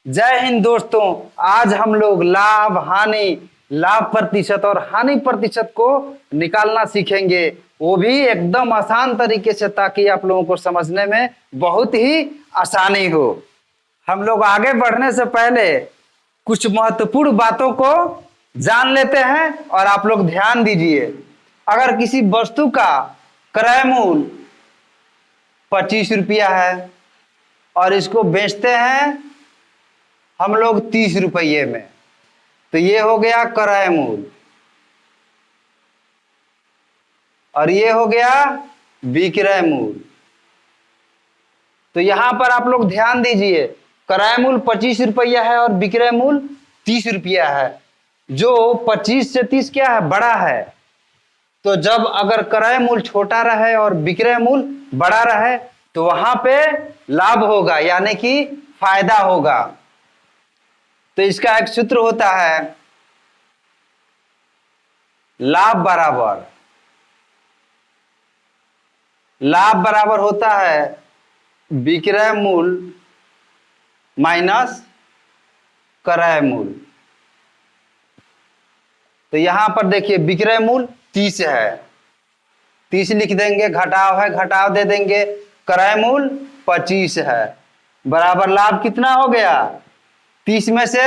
जय हिंद दोस्तों। आज हम लोग लाभ हानि, लाभ प्रतिशत और हानि प्रतिशत को निकालना सीखेंगे, वो भी एकदम आसान तरीके से, ताकि आप लोगों को समझने में बहुत ही आसानी हो। हम लोग आगे बढ़ने से पहले कुछ महत्वपूर्ण बातों को जान लेते हैं और आप लोग ध्यान दीजिए। अगर किसी वस्तु का क्रय मूल्य 25 रुपया है और इसको बेचते हैं हम लोग 30 रुपये में, तो ये हो गया क्रय मूल्य और ये हो गया विक्रय मूल्य। तो यहां पर आप लोग ध्यान दीजिए, क्रय मूल्य 25 रुपया है और विक्रय मूल्य 30 रुपया है। जो 25 से 30 क्या है, बड़ा है। तो जब अगर क्रय मूल्य छोटा रहे और विक्रय मूल्य बड़ा रहे तो वहां पे लाभ होगा, यानी कि फायदा होगा। तो इसका एक सूत्र होता है, लाभ बराबर होता है विक्रय मूल्य माइनस क्रय मूल्य। तो यहां पर देखिए विक्रय मूल्य 30 है, 30 लिख देंगे, घटाव है घटाव दे देंगे, क्रय मूल्य 25 है, बराबर लाभ कितना हो गया, 30 में से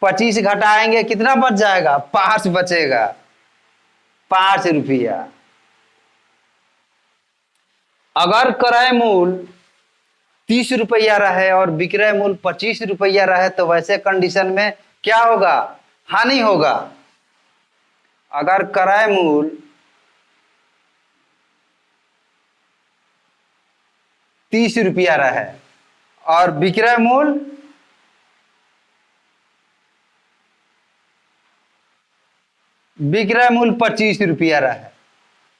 25 घटाएंगे कितना बच जाएगा, 5 बचेगा, 5 रुपया। अगर क्रय मूल्य 30 रुपया रहे और विक्रय मूल्य 25 रुपया रहे तो वैसे कंडीशन में क्या होगा, हानि होगा। अगर क्रय मूल्य 30 रुपया रहे और विक्रय मूल्य 25 रुपया रहे,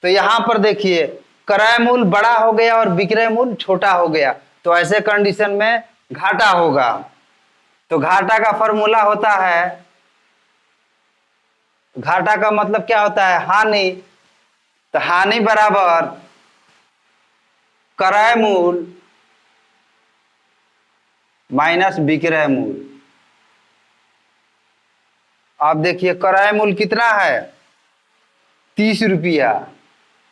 तो यहां पर देखिए क्रय मूल्य बड़ा हो गया और विक्रय मूल्य छोटा हो गया, तो ऐसे कंडीशन में घाटा होगा। तो घाटा का फॉर्मूला होता है, घाटा का मतलब क्या होता है, हानि। तो हानि बराबर क्रय मूल्य माइनस विक्रय मूल्य। आप देखिए क्रय मूल्य कितना है, 30 रुपया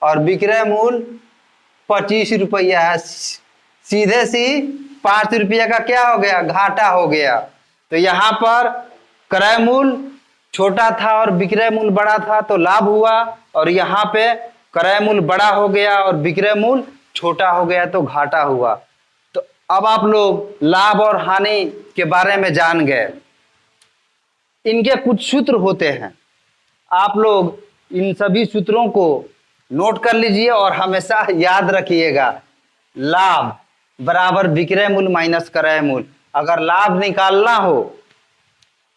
और विक्रय मूल्य 25 रुपया है, सीधे सी 5 रुपया का क्या हो गया, घाटा हो गया। तो यहां पर क्रय मूल्य छोटा था और विक्रय मूल्य बड़ा था तो लाभ हुआ, और यहां पे क्रय मूल्य बड़ा हो गया और विक्रय मूल्य छोटा हो गया तो घाटा हुआ। तो अब आप लोग लाभ और हानि के बारे में जान गए। इनके कुछ सूत्र होते हैं, आप लोग इन सभी सूत्रों को नोट कर लीजिए और हमेशा याद रखिएगा। लाभ बराबर विक्रय मूल्य माइनस क्रय मूल्य। अगर लाभ निकालना हो,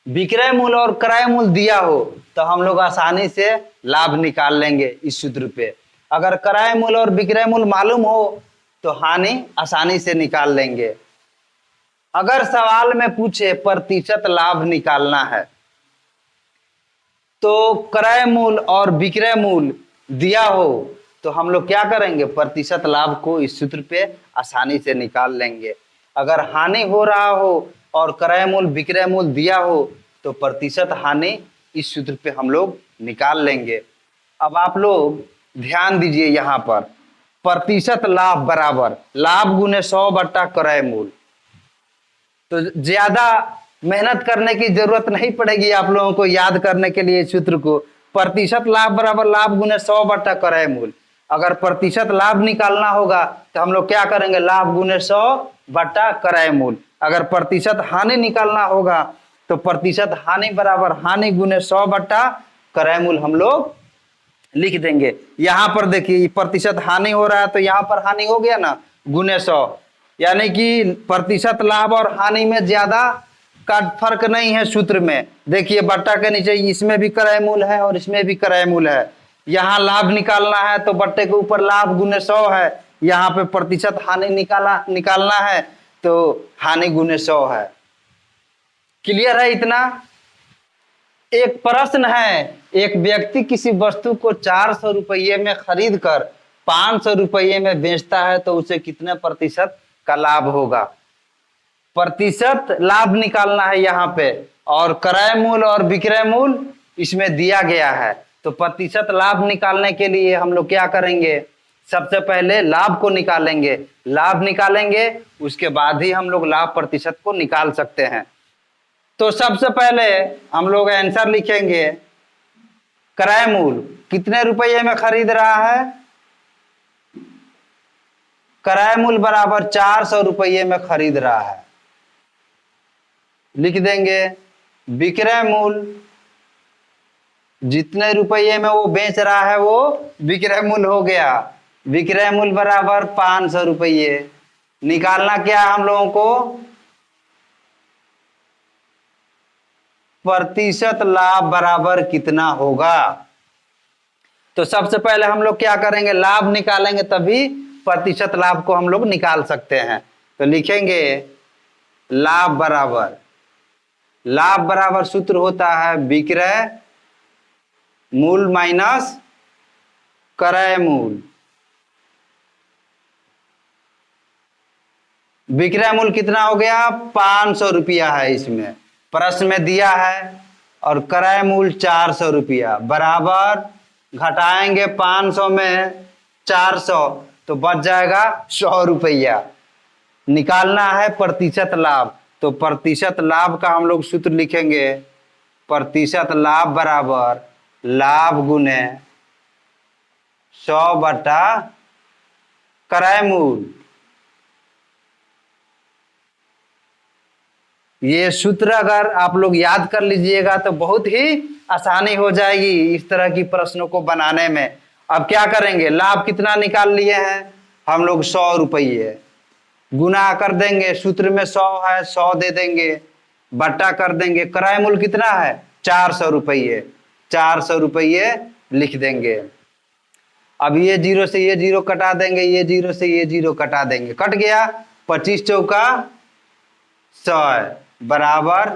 विक्रय मूल्य और क्रय मूल्य दिया हो तो हम लोग आसानी से लाभ निकाल लेंगे इस सूत्र पे। अगर क्रय मूल्य और विक्रय मूल्य मालूम हो तो हानि आसानी से निकाल लेंगे। अगर सवाल में पूछे प्रतिशत लाभ निकालना है तो क्रय मूल्य और विक्रय मूल्य दिया हो तो हम लोग क्या करेंगे, प्रतिशत लाभ को इस सूत्र पे आसानी से निकाल लेंगे। अगर हानि हो रहा हो और क्रय मूल्य विक्रय मूल्य दिया हो तो प्रतिशत हानि इस सूत्र पे हम लोग निकाल लेंगे। अब आप लोग ध्यान दीजिए, यहाँ पर प्रतिशत लाभ बराबर लाभ गुने 100 बट्टा क्रय मूल्य। तो ज्यादा मेहनत करने की जरूरत नहीं पड़ेगी आप लोगों को याद करने के लिए सूत्र को। प्रतिशत लाभ बराबर लाभ गुने 100 बट्टा क्रय मूल्य। अगर प्रतिशत लाभ निकालना होगा तो हम लोग क्या करेंगे, लाभ गुने 100 बट्टा क्रय मूल्य। अगर प्रतिशत हानि निकालना होगा तो प्रतिशत हानि बराबर हानि गुने 100 बट्टा क्रय मूल्य हम लोग लिख देंगे। यहां पर देखिए प्रतिशत हानि हो रहा है तो यहां पर हानि हो गया ना, गुने 100, यानी कि प्रतिशत लाभ और हानि में ज्यादा का फर्क नहीं है सूत्र में। देखिए बट्टा के नीचे इसमें भी क्रय मूल्य है और इसमें भी क्रय मूल्य है। यहाँ लाभ निकालना है तो बट्टे के ऊपर लाभ गुने 100 है, यहाँ पे प्रतिशत हानि निकालना है तो हानि गुने 100 है। क्लियर है इतना। एक प्रश्न है, एक व्यक्ति किसी वस्तु को 400 रुपये में खरीद कर 500 रुपये में बेचता है तो उसे कितने प्रतिशत का लाभ होगा। प्रतिशत लाभ निकालना है यहाँ पे, और क्रय मूल्य और विक्रय मूल्य इसमें दिया गया है। तो प्रतिशत लाभ निकालने के लिए हम लोग क्या करेंगे, सबसे पहले लाभ को निकालेंगे, लाभ निकालेंगे उसके बाद ही हम लोग लाभ प्रतिशत को निकाल सकते हैं। तो सबसे पहले हम लोग आंसर लिखेंगे, क्रय मूल्य कितने रुपये में खरीद रहा है, क्रय मूल्य बराबर 400 रुपये में खरीद रहा है, लिख देंगे। विक्रय मूल्य जितने रुपये में वो बेच रहा है वो विक्रय मूल्य हो गया, विक्रय मूल्य बराबर 500 रुपये। निकालना क्या है हम लोगों को, प्रतिशत लाभ बराबर कितना होगा। तो सबसे पहले हम लोग क्या करेंगे, लाभ निकालेंगे तभी प्रतिशत लाभ को हम लोग निकाल सकते हैं। तो लिखेंगे लाभ बराबर सूत्र होता है विक्रय मूल्य माइनस क्रय मूल्य। विक्रय मूल्य कितना हो गया, 500 रुपया है, इसमें प्रश्न में दिया है, और क्रय मूल्य 400 रुपया बराबर, घटाएंगे 500 में 400 तो बच जाएगा 100 रुपया। निकालना है प्रतिशत लाभ, तो प्रतिशत लाभ का हम लोग सूत्र लिखेंगे, प्रतिशत लाभ बराबर लाभ गुने 100 बटा क्रय मूल्य। ये सूत्र अगर आप लोग याद कर लीजिएगा तो बहुत ही आसानी हो जाएगी इस तरह की प्रश्नों को बनाने में। अब क्या करेंगे, लाभ कितना निकाल लिए हैं हम लोग, 100 रुपये, गुना कर देंगे, सूत्र में 100 है 100 दे देंगे, बट्टा कर देंगे, क्रय मूल्य कितना है 400 रुपये, 400 रुपये लिख देंगे। अब ये जीरो से ये जीरो कटा देंगे, ये जीरो से ये जीरो कटा देंगे, कट गया, 25 चौका 100 बराबर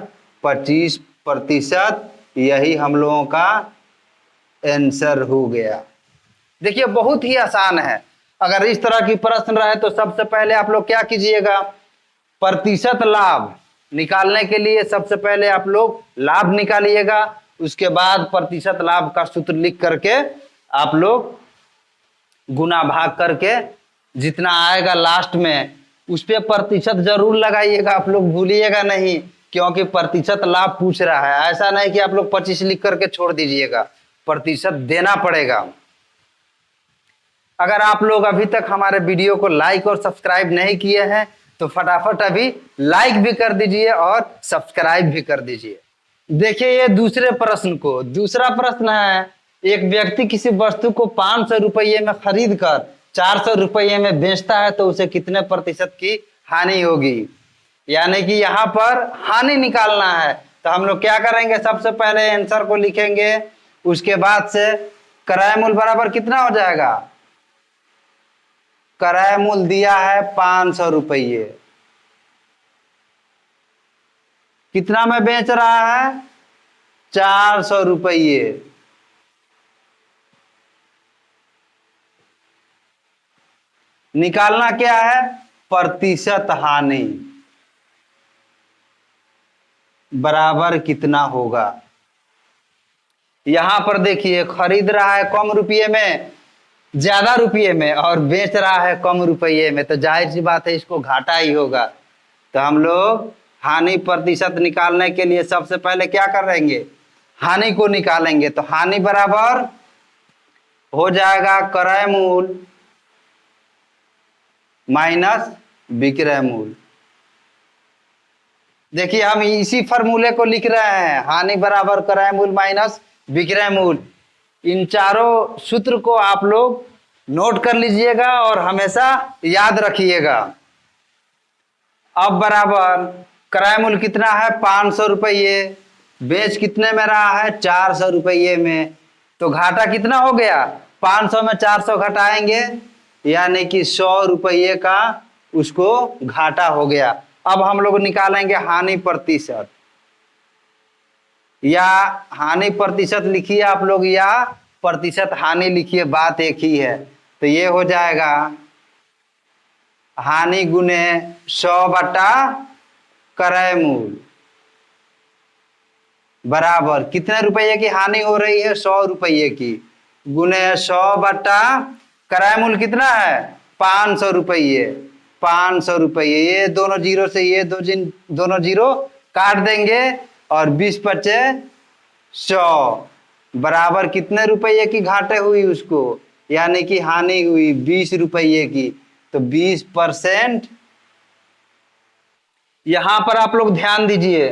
25%। यही हम लोगों का आंसर हो गया। देखिए बहुत ही आसान है। अगर इस तरह की प्रश्न रहे तो सबसे पहले आप लोग क्या कीजिएगा, प्रतिशत लाभ निकालने के लिए सबसे पहले आप लोग लाभ निकालिएगा, उसके बाद प्रतिशत लाभ का सूत्र लिख करके आप लोग गुना भाग करके जितना आएगा लास्ट में उस पे प्रतिशत जरूर लगाइएगा, आप लोग भूलिएगा नहीं, क्योंकि प्रतिशत लाभ पूछ रहा है। ऐसा नहीं कि आप लोग 25 लिख करके छोड़ दीजिएगा, प्रतिशत देना पड़ेगा। अगर आप लोग अभी तक हमारे वीडियो को लाइक और सब्सक्राइब नहीं किए हैं तो फटाफट अभी लाइक भी कर दीजिए और सब्सक्राइब भी कर दीजिए। देखिए ये दूसरे प्रश्न को, दूसरा प्रश्न है, एक व्यक्ति किसी वस्तु को 500 रुपये में खरीद कर 400 रुपये में बेचता है तो उसे कितने प्रतिशत की हानि होगी। यानी कि यहाँ पर हानि निकालना है। तो हम लोग क्या करेंगे, सबसे पहले आंसर को लिखेंगे, उसके बाद से क्रय मूल्य बराबर कितना हो जाएगा, क्रय मूल्य दिया है 500 रुपये, कितना में बेच रहा है 400 रुपये। निकालना क्या है, प्रतिशत हानि बराबर कितना होगा। यहां पर देखिए खरीद रहा है कम रुपये में, ज्यादा रुपये में, और बेच रहा है कम रुपये में, तो जाहिर सी बात है इसको घाटा ही होगा। तो हम लोग हानि प्रतिशत निकालने के लिए सबसे पहले क्या करेंगे, हानि को निकालेंगे। तो हानि बराबर हो जाएगा क्रय मूल्य माइनस विक्रय मूल्य। देखिए हम इसी फॉर्मूले को लिख रहे हैं, हानि बराबर क्रय मूल्य माइनस विक्रय मूल्य। इन चारों सूत्र को आप लोग नोट कर लीजिएगा और हमेशा याद रखिएगा। अब बराबर क्रय मूल्य कितना है 500 रुपये, बेच कितने में रहा है 400 रुपये में, तो घाटा कितना हो गया, 500 में 400 घटाएंगे यानी कि 100 रुपये का उसको घाटा हो गया। अब हम लोग निकालेंगे हानि प्रतिशत, या हानि प्रतिशत लिखिए आप लोग या प्रतिशत हानि लिखिए, बात एक ही है। तो ये हो जाएगा हानि गुने 100 बटा क्रय मूल बराबर कितने रुपये की हानि हो रही है, 100 रुपये की, गुने 100 बटा क्रय मूल कितना है, 500 रुपये। 500 रुपये, ये दोनों जीरो से ये दोनों जीरो काट देंगे और 20 बचे 100 बराबर कितने रुपये की घाटे हुई उसको, यानी कि हानि हुई 20 रुपये की। तो 20%। यहां पर आप लोग ध्यान दीजिए,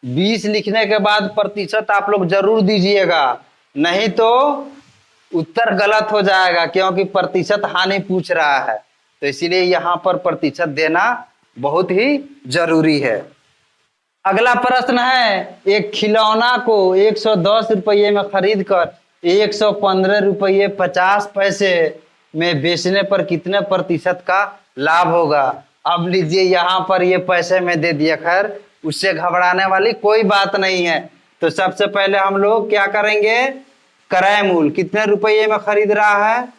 20 लिखने के बाद प्रतिशत आप लोग जरूर दीजिएगा, नहीं तो उत्तर गलत हो जाएगा, क्योंकि प्रतिशत हानि पूछ रहा है। तो इसीलिए यहां पर प्रतिशत देना बहुत ही जरूरी है। अगला प्रश्न है, एक खिलौना को 110 रुपये में खरीद कर 115 रुपये 50 पैसे में बेचने पर कितने प्रतिशत का लाभ होगा। अब लीजिए, यहाँ पर ये पैसे में दे दिया, खैर उससे घबराने वाली कोई बात नहीं है। तो सबसे पहले हम लोग क्या करेंगे, क्रय मूल कितने रुपये में खरीद रहा है,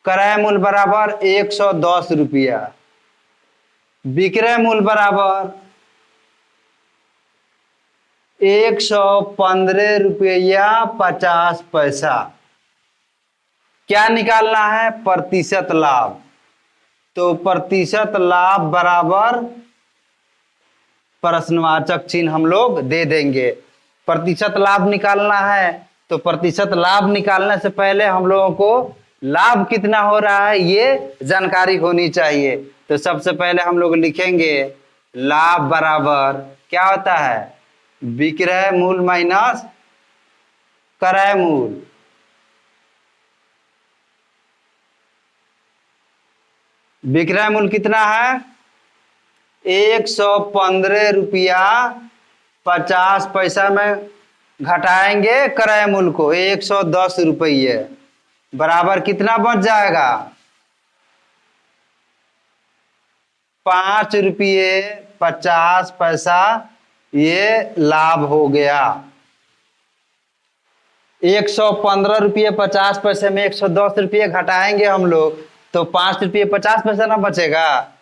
क्रय मूल बराबर 110 रुपया, विक्रय मूल बराबर 115 रुपया 50 पैसा। क्या निकालना है, प्रतिशत लाभ। तो प्रतिशत लाभ बराबर प्रश्नवाचक चिन्ह हम लोग दे देंगे। प्रतिशत लाभ निकालना है, तो प्रतिशत लाभ निकालने से पहले हम लोगों को लाभ कितना हो रहा है ये जानकारी होनी चाहिए। तो सबसे पहले हम लोग लिखेंगे लाभ बराबर क्या होता है, विक्रय मूल माइनस क्रय मूल। विक्रय मूल कितना है, 115 रुपया 50 पैसा में घटाएंगे क्रय मूल को 110 रुपये, बराबर कितना बच जाएगा, 5 रुपये 50 पैसा ये लाभ हो गया। 115 रुपये 50 पैसे में 110 रुपये घटाएंगे हम लोग, तो 5 रुपये 50 पैसा ना बचेगा।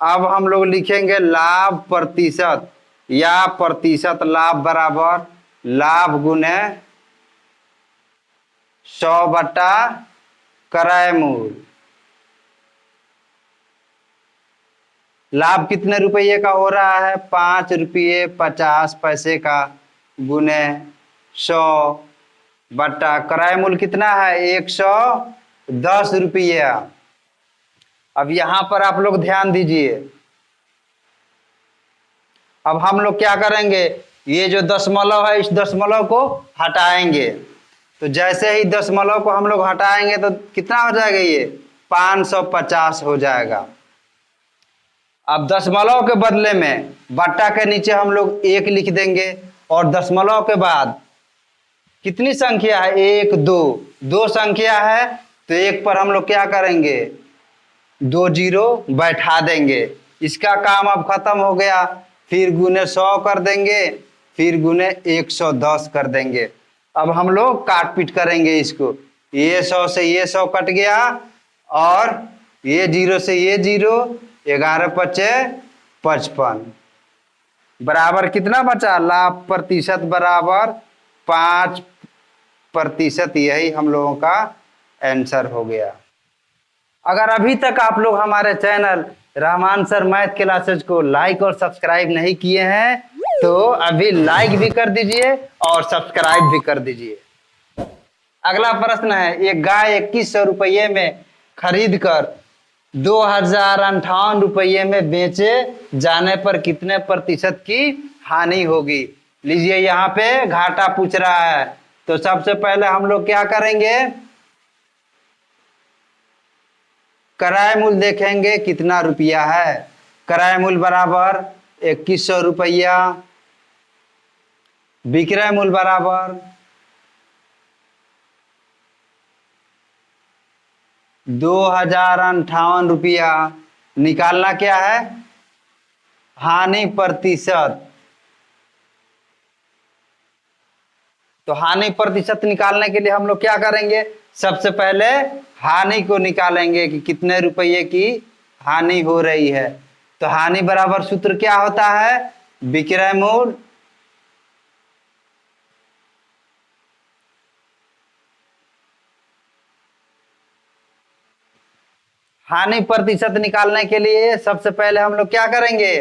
अब हम लोग लिखेंगे लाभ प्रतिशत या प्रतिशत लाभ बराबर लाभ गुने 100 बटा क्रय मूल। लाभ कितने रुपये का हो रहा है, 5 रुपये 50 पैसे का, गुने 100 बटा क्रय मूल कितना है 110 रुपया। अब यहां पर आप लोग ध्यान दीजिए, अब हम लोग क्या करेंगे, ये जो दशमलव है इस दशमलव को हटाएंगे। तो जैसे ही दशमलव को हम लोग हटाएंगे तो कितना हो जाएगा, ये 550 हो जाएगा। अब दशमलव के बदले में बट्टा के नीचे हम लोग 1 लिख देंगे, और दशमलव के बाद कितनी संख्या है, 1 2 संख्या है, तो 1 पर हम लोग क्या करेंगे, 2 जीरो बैठा देंगे। इसका काम अब खत्म हो गया। फिर गुने 100 कर देंगे, फिर गुने 110 कर देंगे। अब हम लोग काट पीट करेंगे इसको, ये 100 से ये 100 कट गया, और ये 0 से ये 0, 11 बचे 55, बराबर कितना बचा, लाभ प्रतिशत बराबर 5%। यही हम लोगों का आंसर हो गया। अगर अभी तक आप लोग हमारे channel Rahman sir math classes को लाइक और सब्सक्राइब नहीं किए हैं, तो अभी लाइक भी कर दीजिए और सब्सक्राइब भी कर दीजिए। अगला प्रश्न है, एक गाय 2100 रुपये में खरीद कर 2058 रुपये में बेचे जाने पर कितने प्रतिशत की हानि होगी। लीजिए, यहाँ पे घाटा पूछ रहा है। तो सबसे पहले हम लोग क्या करेंगे, क्रय मूल देखेंगे कितना रुपया है। क्रय मूल बराबर 2100 रुपया, विक्रय मूल बराबर 2058 रुपया। निकालना क्या है, हानि प्रतिशत। तो हानि प्रतिशत निकालने के लिए हम लोग क्या करेंगे, सबसे पहले हानि को निकालेंगे कि कितने रुपये की हानि हो रही है। तो हानि बराबर सूत्र क्या होता है, विक्रय मूल हानि प्रतिशत निकालने के लिए सबसे पहले हम लोग क्या करेंगे,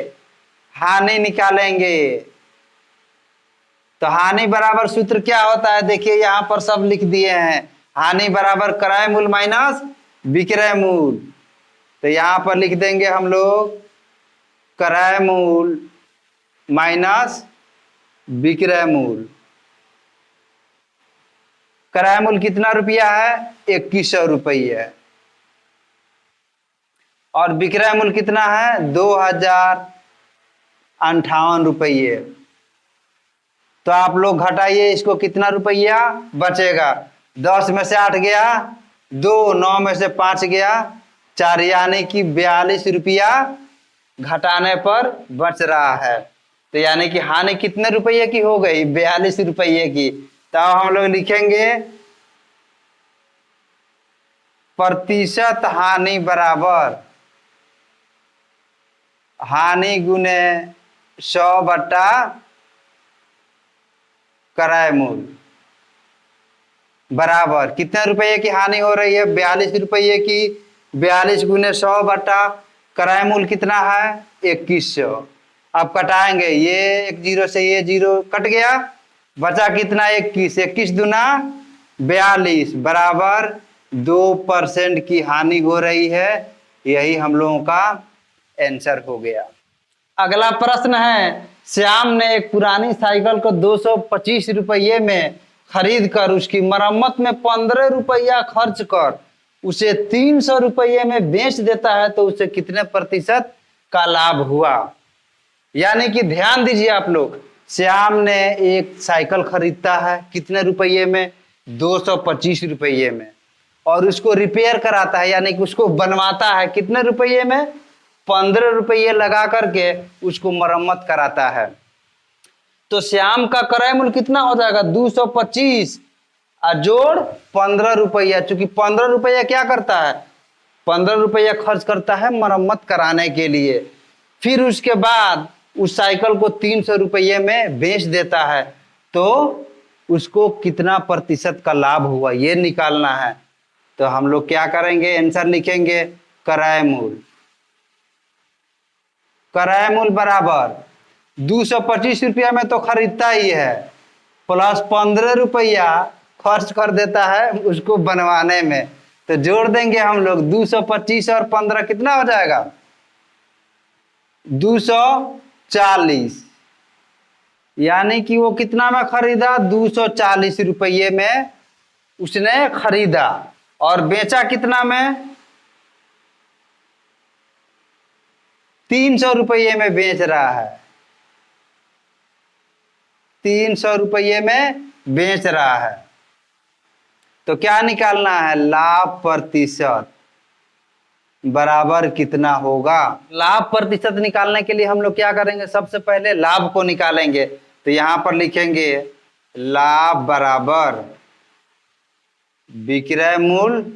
हानि निकालेंगे। तो हानि बराबर सूत्र क्या होता है, देखिए यहां पर सब लिख दिए हैं, हानि बराबर क्रय मूल माइनस विक्रय मूल। तो यहां पर लिख देंगे हम लोग क्रय मूल माइनस विक्रय मूल। क्रय मूल कितना रुपया है, 2100 रुपये, और विक्रय मूल कितना है, 2058 रुपये। तो आप लोग घटाइए इसको, कितना रुपया बचेगा, 10 में से 8 गया 2, 9 में से 5 गया 4, यानी कि 42 रुपया घटाने पर बच रहा है। तो यानी कि हानि कितने रुपये की हो गई, 42 रुपये की। तो हम लोग लिखेंगे प्रतिशत हानि बराबर हानि गुने 100 बटा क्रय मूल बराबर कितने रुपये की हानि हो रही है, 42 रुपये की। 42 गुने 100 बटा क्रय मूल कितना है, 2100। अब कटाएंगे, ये एक जीरो से ये जीरो कट गया, बचा कितना, 21। 21 दूना 42 बराबर 2% की हानि हो रही है। यही हम लोगों का आंसर हो गया। अगला प्रश्न है, श्याम ने एक पुरानी साइकिल को 225 रुपये में खरीद कर उसकी मरम्मत में 15 रुपया खर्च कर उसे 300 रुपये में बेच देता है, तो उसे कितने प्रतिशत का लाभ हुआ। यानी कि ध्यान दीजिए आप लोग, श्याम ने एक साइकिल खरीदता है कितने रुपये में, 225 रुपये में, और उसको रिपेयर कराता है यानी कि उसको बनवाता है कितने रुपये में, 15 रुपये लगा करके उसको मरम्मत कराता है। तो श्याम का क्रय मूल्य कितना हो जाएगा, 225 जोड़ 15 रुपया, चूंकि 15 रुपया क्या करता है, 15 रुपया खर्च करता है मरम्मत कराने के लिए। फिर उसके बाद उस साइकिल को 300 रुपये में बेच देता है, तो उसको कितना प्रतिशत का लाभ हुआ ये निकालना है। तो हम लोग क्या करेंगे, आंसर लिखेंगे क्रय मूल्य। क्रय मूल्य बराबर 225 रुपया में तो खरीदता ही है, प्लस 15 रुपया खर्च कर देता है उसको बनवाने में। तो जोड़ देंगे हम लोग 225 और 15 कितना हो जाएगा, 240। यानी कि वो कितना में खरीदा, 240 रुपये में उसने खरीदा, और बेचा कितना में, 300 रुपये में बेच रहा है, 300 रुपये में बेच रहा है। तो क्या निकालना है, लाभ प्रतिशत बराबर कितना होगा। लाभ प्रतिशत निकालने के लिए हम लोग क्या करेंगे, सबसे पहले लाभ को निकालेंगे। तो यहां पर लिखेंगे लाभ बराबर विक्रय मूल्य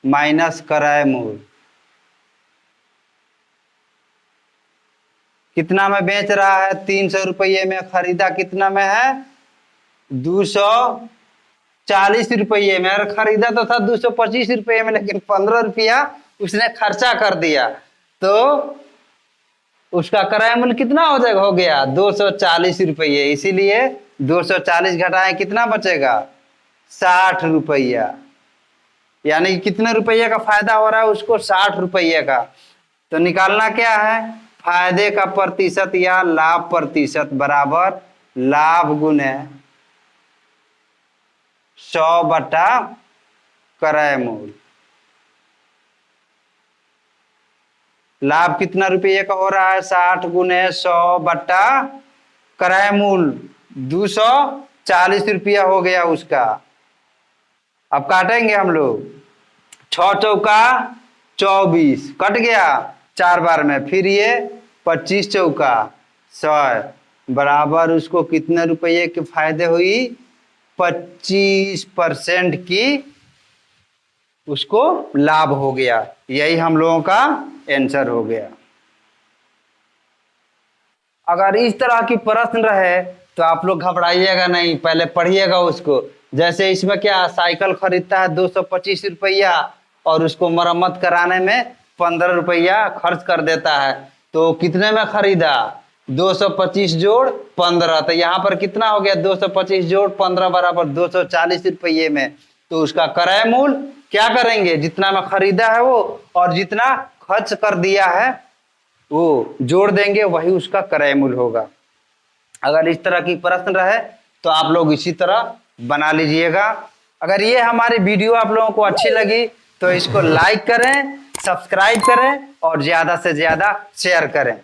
माइनस क्रय मूल्य। कितना में बेच रहा है, 300 रुपये में, खरीदा कितना में है, 240 रुपये में, और खरीदा तो था 225 रुपये में, लेकिन 15 रुपया उसने खर्चा कर दिया, तो उसका क्रय मूल्य कितना हो जाएगा, हो गया 240 रुपये। इसीलिए 240 घटाएं कितना बचेगा, 60 रुपया। यानी कितने रुपये का फायदा हो रहा है उसको, 60 रुपये का। तो निकालना क्या है, फायदे का प्रतिशत या लाभ प्रतिशत बराबर लाभ गुने 100 बटा क्रय मूल्य। लाभ कितना रुपये का हो रहा है, 60 गुने 100 बटा क्रय मूल्य 240 रुपया हो गया उसका। अब काटेंगे हम लोग, 6 चौका 24 कट गया 4 बार में, फिर ये 25 चौका 100 बराबर उसको कितने रुपये के फायदे हुई, 25% की उसको लाभ हो गया। यही हम लोगों का आंसर हो गया। अगर इस तरह की प्रश्न रहे तो आप लोग घबराइएगा नहीं, पहले पढ़िएगा उसको। जैसे इसमें क्या, साइकिल खरीदता है 225 रुपया और उसको मरम्मत कराने में 15 रुपया खर्च कर देता है, तो कितने में खरीदा, 225 जोड़ 15, तो यहाँ पर कितना हो गया, 225 जोड़ 15 बराबर 240 रुपये में। तो उसका क्रय मूल्य क्या करेंगे, जितना में खरीदा है वो और जितना खर्च कर दिया है वो जोड़ देंगे, वही उसका क्रय मूल्य होगा। अगर इस तरह की प्रश्न रहे तो आप लोग इसी तरह बना लीजिएगा। अगर ये हमारी वीडियो आप लोगों को अच्छी लगी तो इसको लाइक करें, सब्सक्राइब करें और ज्यादा से ज्यादा शेयर करें।